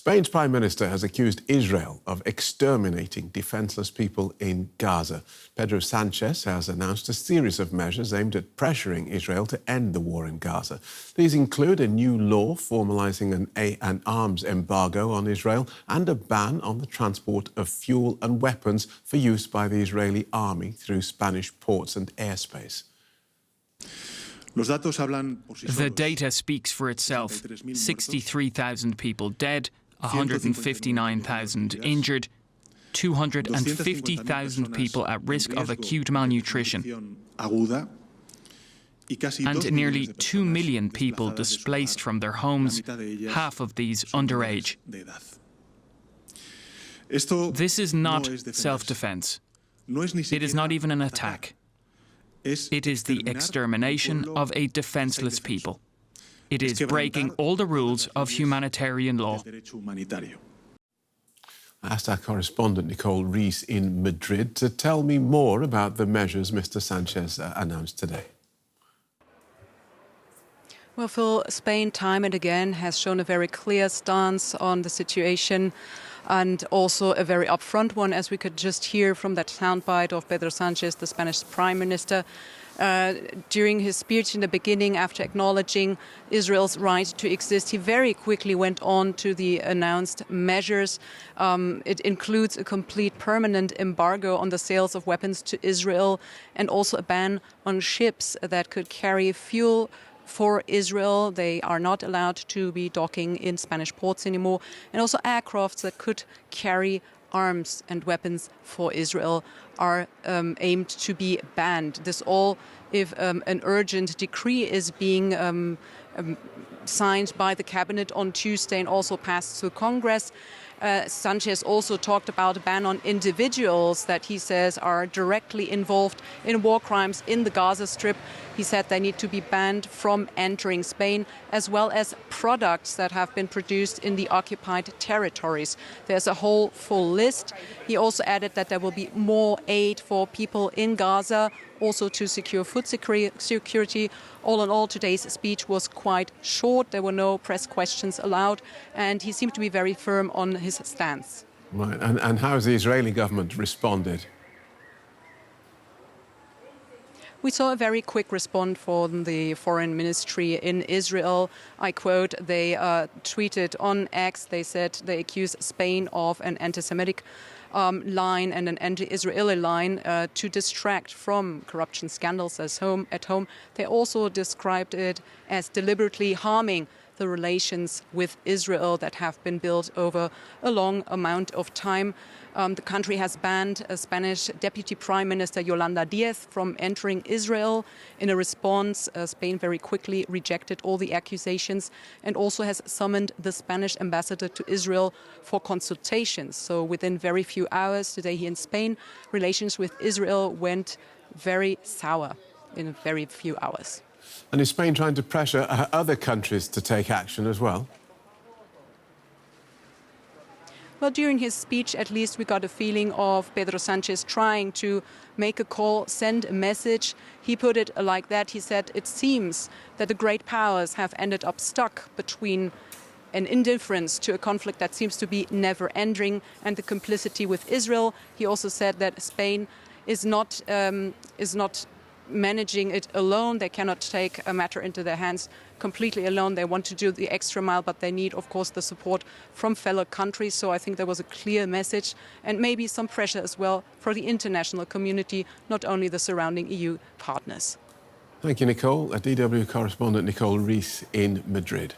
Spain's Prime Minister has accused Israel of exterminating defenseless people in Gaza. Pedro Sanchez has announced a series of measures aimed at pressuring Israel to end the war in Gaza. These include a new law formalizing an arms embargo on Israel and a ban on the transport of fuel and weapons for use by the Israeli army through Spanish ports and airspace. The data speaks for itself. 63,000 people dead, 159,000 injured, 250,000 people at risk of acute malnutrition, and nearly 2 million people displaced from their homes, half of these underage. This is not self-defense. It is not even an attack. It is the extermination of a defenseless people. It is breaking all the rules of humanitarian law. I asked our correspondent Nicole Rees in Madrid to tell me more about the measures Mr. Sanchez announced today. Well, Phil, Spain time and again has shown a very clear stance on the situation, and also a very upfront one, as we could just hear from that soundbite of Pedro Sanchez, the Spanish Prime Minister. During his speech in the beginning, after acknowledging Israel's right to exist, he very quickly went on to the announced measures. It includes a complete permanent embargo on the sales of weapons to Israel, and also a ban on ships that could carry fuel for Israel. They are not allowed to be docking in Spanish ports anymore, and also aircrafts that could carry arms and weapons for Israel are aimed to be banned. This all if an urgent decree is being signed by the cabinet on Tuesday and also passed through Congress. Sanchez also talked about a ban on individuals that he says are directly involved in war crimes in the Gaza Strip. He said they need to be banned from entering Spain, as well as products that have been produced in the occupied territories. There's a whole full list. He also added that there will be more aid for people in Gaza, also to secure food security. All in all, today's speech was quite short. There were no press questions allowed, and he seemed to be very firm on his stance. Right, and how has the Israeli government responded? We saw a very quick response from the foreign ministry in Israel. I quote, they tweeted on X, they said they accuse Spain of an anti-Semitic line and an anti-Israeli line to distract from corruption scandals at home. They also described it as deliberately harming the relations with Israel that have been built over a long amount of time. The country has banned a Spanish Deputy Prime Minister Yolanda Díaz from entering Israel. In a response, Spain very quickly rejected all the accusations and also has summoned the Spanish ambassador to Israel for consultations. So within very few hours today here in Spain, relations with Israel went very sour in very few hours. And is Spain trying to pressure other countries to take action as well? Well, during his speech, at least, we got a feeling of Pedro Sanchez trying to make a call, send a message. He put it like that. He said, it seems that the great powers have ended up stuck between an indifference to a conflict that seems to be never-ending and the complicity with Israel. He also said that Spain is not managing it alone. They cannot take a matter into their hands completely alone. They want to do the extra mile, but they need, of course, the support from fellow countries. So I think there was a clear message and maybe some pressure as well for the international community, not only the surrounding EU partners. Thank you, Nicole. DW correspondent Nicole Rees in Madrid.